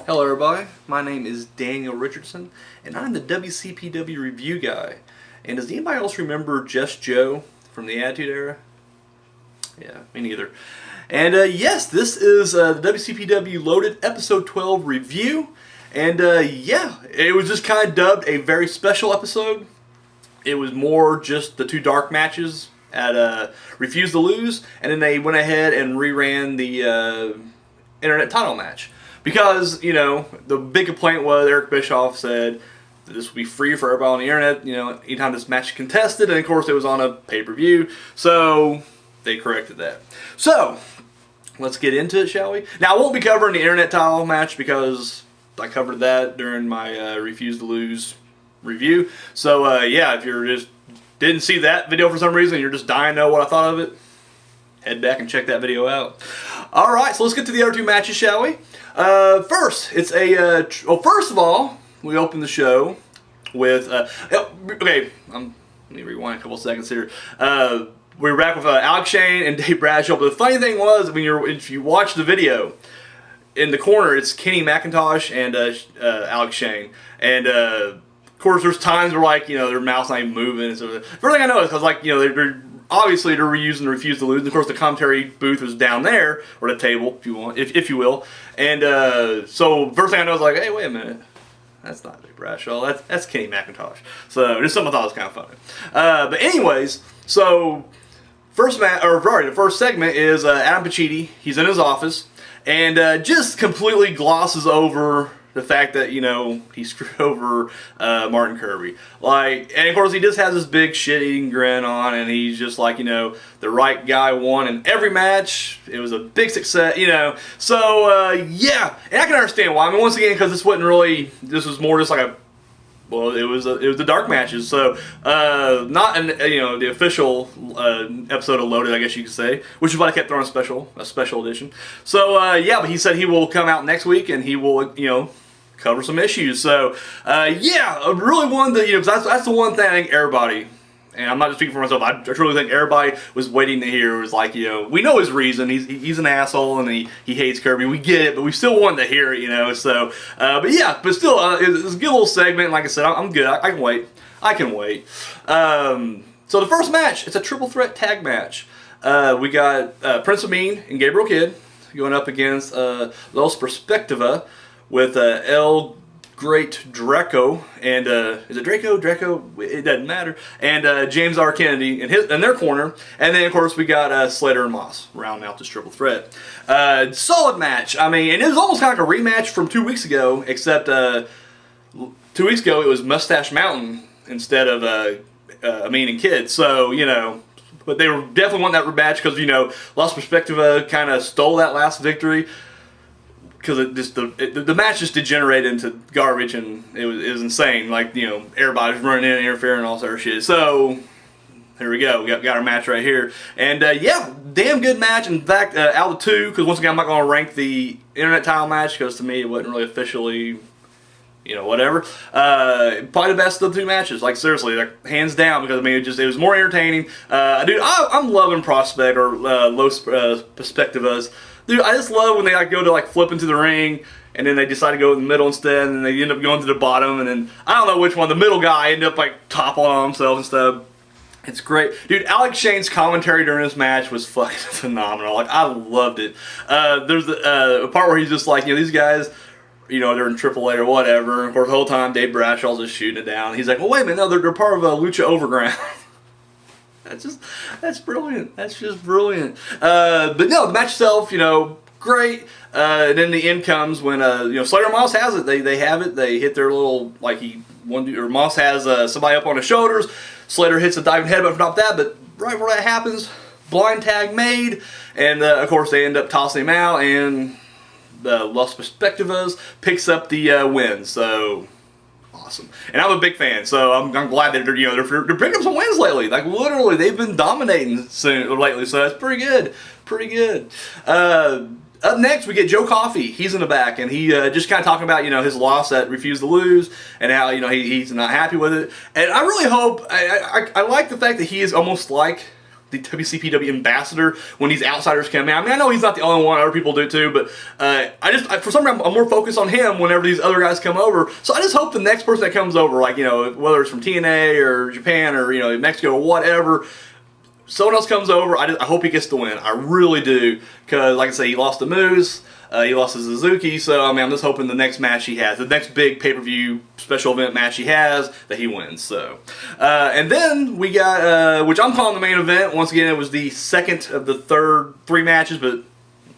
Hello everybody, my name is Daniel Richardson and I'm the WCPW review guy. And does anybody else remember Just Joe from the Attitude Era? Yeah, me neither. And yes, this is the WCPW Loaded Episode 12 review. And yeah, it was just kind of dubbed a very special episode. It was more just the two dark matches at Refuse to Lose, and then they went ahead and reran the internet title match. Because, you know, the big complaint was Eric Bischoff said that this would be free for everybody on the internet, you know, anytime this match is contested, and of course it was on a pay-per-view, so they corrected that. So, let's get into it, shall we? Now, I won't be covering the internet title match because I covered that during my Refuse to Lose review. So, yeah, if you're just didn't see that video for some reason, you're just dying to know what I thought of it, head back and check that video out. Alright, so let's get to the other two matches, shall we? First, it's a, well, first of all, we open the show with, okay, let me rewind a couple seconds here. We're back with Alex Shane and Dave Bradshaw, but the funny thing was, if you watch the video, in the corner, it's Kenny McIntosh and Alex Shane, and of course, there's times where, like, you know, their mouth's not even moving. So the first thing I noticed, because, like, you know, they're obviously they're reusing the Refuse to Lose. And of course, the commentary booth was down there, or the table, if you want, if you will. And so first thing I know is like, hey, wait a minute, that's not Dave Bradshaw. That's Kenny McIntosh. So just something I thought was kind of funny. But anyways, so the first segment is Adam Pacitti. He's in his office and just completely glosses over the fact that, you know, he screwed over Martin Kirby. Like, and of course he just has this big shit-eating grin on, and he's just like, you know, the right guy won in every match. It was a big success, you know. So, yeah, and I can understand why. I mean, once again, because this was more just like a, well, it was the dark matches. So, not you know, the official episode of Loaded, I guess you could say, which is why I kept throwing a special edition. So, yeah, but he said he will come out next week and he will, you know, cover some issues. So, yeah, I really wanted to, you know, because that's the one thing I think everybody, and I'm not just speaking for myself, I truly think everybody was waiting to hear. It was like, you know, we know his reason. He's an asshole and he hates Kirby. We get it, but we still wanted to hear it, you know. So, but yeah, but still, it's a good little segment. Like I said, I'm good. I can wait. I can wait. So the first match, it's a triple threat tag match. We got Prince Amin and Gabriel Kidd going up against Los Perspectiva with El Great Draco, and is it Draco? It doesn't matter. And James R. Kennedy in their corner, and then of course we got Slater and Moss rounding out this triple threat. Solid match. I mean, and it was almost kind of like a rematch from 2 weeks ago, except 2 weeks ago it was Mustache Mountain instead of Amin and Kidd. So, you know, but they were definitely wanting that rematch because, you know, Los Perspectiva kind of stole that last victory. Because the match just degenerated into garbage, and it was insane. Like, you know, everybody's running in and interfering and all sort of shit. So here we go. We got our match right here, and yeah, damn good match. In fact, out of the two, because once again, I'm not going to rank the internet title match because to me it wasn't really officially, you know, whatever. Probably the best of the two matches. Like, seriously, like, hands down, because I mean it was more entertaining. Dude, I'm loving Prospect or Los Perspectivas. Dude, I just love when they like go to like flip into the ring, and then they decide to go in the middle instead, and they end up going to the bottom, and then I don't know which one. The middle guy ended up like toppling on himself and stuff. It's great, dude. Alex Shane's commentary during this match was fucking phenomenal. Like, I loved it. There's a part where he's just like, you know, these guys, you know, they're in AAA or whatever. And of course, the whole time Dave Bradshaw's just shooting it down. He's like, well, wait a minute, no, they're part of Lucha Overground. That's brilliant. That's just brilliant. But no, the match itself, you know, great. And then the end comes when, you know, Slater and Moss has it. They have it. They hit their little, like, Moss has somebody up on his shoulders. Slater hits a diving headbutt from top of that, but right before that happens, blind tag made. And, of course, they end up tossing him out, and Los Perspectivas picks up the win. So awesome, and I'm a big fan, so I'm glad that they're picking up some wins lately. Like, literally, they've been dominating lately, so that's pretty good, pretty good. Up next, we get Joe Coffey. He's in the back, and he just kind of talking about, you know, his loss at Refuse to Lose, and how, you know, he's not happy with it. And I really hope, I like the fact that he is almost like the WCPW ambassador when these outsiders come in. I mean, I know he's not the only one, other people do too, but for some reason I'm more focused on him whenever these other guys come over. So I just hope the next person that comes over, like, you know, whether it's from TNA or Japan or, you know, Mexico or whatever, someone else comes over, I hope he gets the win. I really do, because like I say, he lost to Moose. He lost to Suzuki, so I mean, I'm just hoping the next match he has, the next big pay-per-view special event match he has, that he wins. So, and then we got, which I'm calling the main event. Once again, it was the second of the third 3 matches, but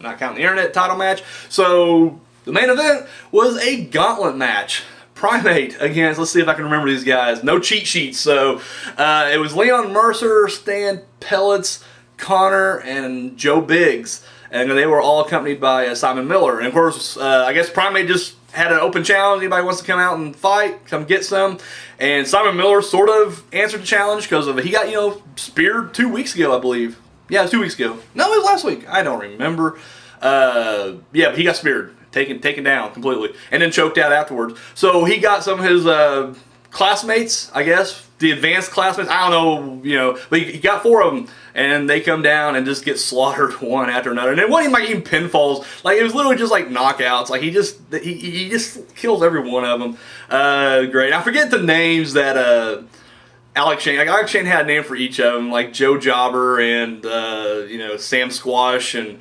not counting the internet title match. So the main event was a gauntlet match. Primate against, let's see if I can remember these guys. No cheat sheets. So it was Leon Mercer, Stan Pellets, Connor, and Joe Biggs. And they were all accompanied by Simon Miller. And of course, I guess Primate just had an open challenge. Anybody wants to come out and fight, come get some. And Simon Miller sort of answered the challenge because of he got, you know, speared 2 weeks ago, I believe. Yeah, it was 2 weeks ago. No, it was last week. I don't remember. Yeah, but he got speared, taken down completely, and then choked out afterwards. So he got some of his classmates, I guess, the advanced classmates, I don't know, you know, but he got 4 of them, and they come down and just get slaughtered one after another. And it wasn't like even pinfalls, like it was literally just like knockouts. Like he just kills every one of them. Great. I forget the names that Alex Shane. Like Alex Shane had a name for each of them, like Joe Jobber and you know, Sam Squash and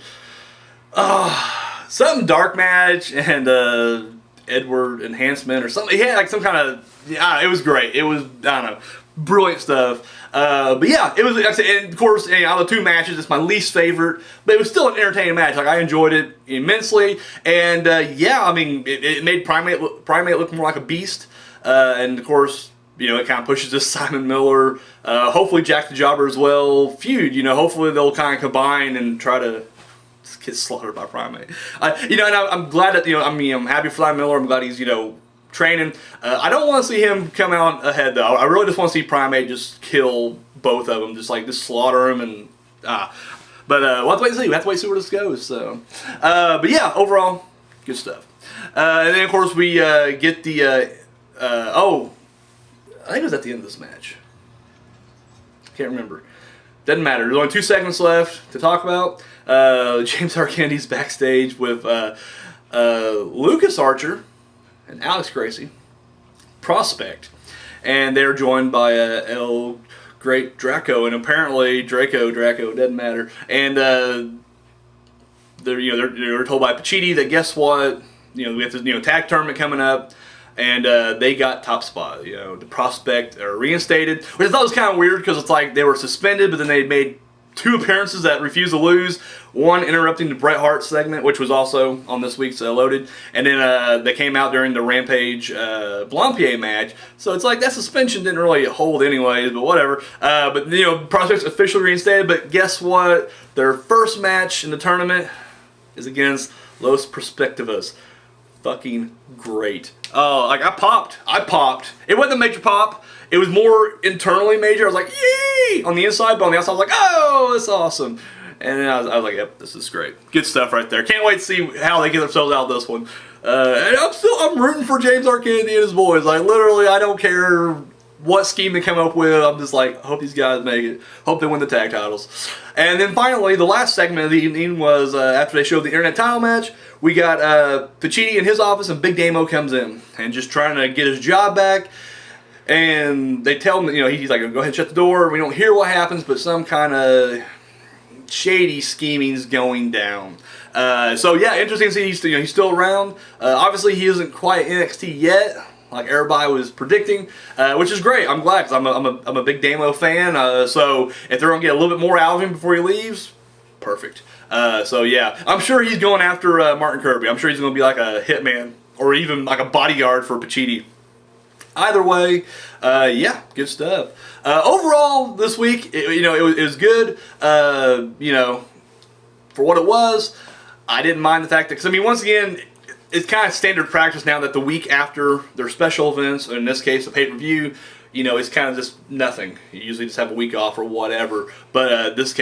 something dark match and Edward Enhancement or something. He had like some kind of, it was great. It was, I don't know, brilliant stuff. But yeah, it was, like I said, and of course, you know, out of the 2 matches, it's my least favorite, but it was still an entertaining match. Like I enjoyed it immensely, and yeah, I mean, it made Primate look more like a beast, and of course, you know, it kind of pushes this Simon Miller, hopefully Jack the Jobber as well feud. You know, hopefully they'll kind of combine and try to get slaughtered by Primate. You know, and I'm glad that, you know, I mean, I'm happy for Simon Miller. I'm glad he's, you know, training. I don't want to see him come out ahead, though. I really just want to see Primate just kill both of them, just slaughter them, and But we'll have to wait and see. We have to wait and see where this goes. So, but yeah, overall, good stuff. And then of course we get the oh, I think it was at the end of this match. Can't remember. Doesn't matter. There's only 2 segments left to talk about. James R. Kennedy's backstage with Lucas Archer and Alex Gracie, Prospect, and they're joined by El Great Draco, and apparently Draco doesn't matter, and they're told by Pacitti that guess what, you know, we have this tag tournament coming up, and they got top spot. You know, the Prospect are reinstated, which I thought was kind of weird because it's like they were suspended, but then they made 2 appearances that refused to lose. One interrupting the Bret Hart segment, which was also on this week's Loaded, and then they came out during the Rampage Blampier match. So it's like that suspension didn't really hold anyways, but whatever. But you know, Prospects officially reinstated. But guess what? Their first match in the tournament is against Los Perspectivas. Fucking great. Oh, like I popped. It wasn't a major pop. It was more internally major. I was like, yay! On the inside, but on the outside, I was like, oh, that's awesome. And then I was like, yep, this is great. Good stuff right there. Can't wait to see how they get themselves out of this one. And I'm rooting for James R. Kennedy and his boys. Like, literally, I don't care what scheme they come up with. I'm just like, I hope these guys make it. Hope they win the tag titles. And then finally, the last segment of the evening was after they showed the internet title match, we got Pacitti in his office, and Big Damo comes in and just trying to get his job back. And they tell him, you know, he's like, go ahead and shut the door. We don't hear what happens, but some kind of shady scheming's going down. So yeah, interesting to see he's still around. Obviously, he isn't quite NXT yet, like everybody was predicting, which is great. I'm glad because I'm a big Damo fan. So if they're gonna get a little bit more out of him before he leaves, perfect. So yeah, I'm sure he's going after Martin Kirby. I'm sure he's gonna be like a hitman or even like a bodyguard for Pacitti. Either way, yeah, good stuff. Overall, this week, it was good. You know, for what it was, I didn't mind the fact that, because I mean, once again, it's kind of standard practice now that the week after their special events, or in this case, the pay-per-view, you know, it's kind of just nothing. You usually just have a week off or whatever. But this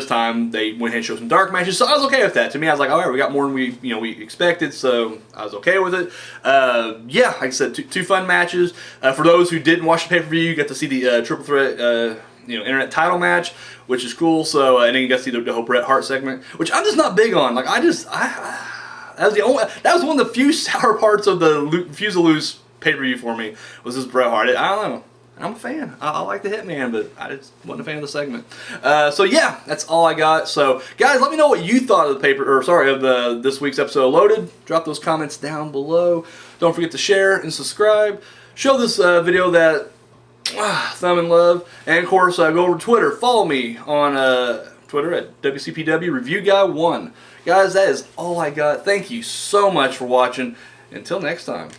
time, they went ahead and showed some dark matches, so I was okay with that. To me, I was like, all right, we got more than we expected, so I was okay with it. Yeah, like I said, two fun matches. For those who didn't watch the pay-per-view, you got to see the triple threat internet title match, which is cool. So and then you got to see the whole Bret Hart segment, which I'm just not big on. Like that was one of the few sour parts of the Refuse to Lose pay-per-view for me, was this Bret Hart. I don't know. I'm a fan. I like the Hitman, but I just wasn't a fan of the segment. So yeah, that's all I got. So guys, let me know what you thought of the this week's episode of Loaded. Drop those comments down below. Don't forget to share and subscribe. Show this video that thumb and love, and of course go over to Twitter. Follow me on Twitter at WCPW Review Guy 1. Guys, that is all I got. Thank you so much for watching. Until next time.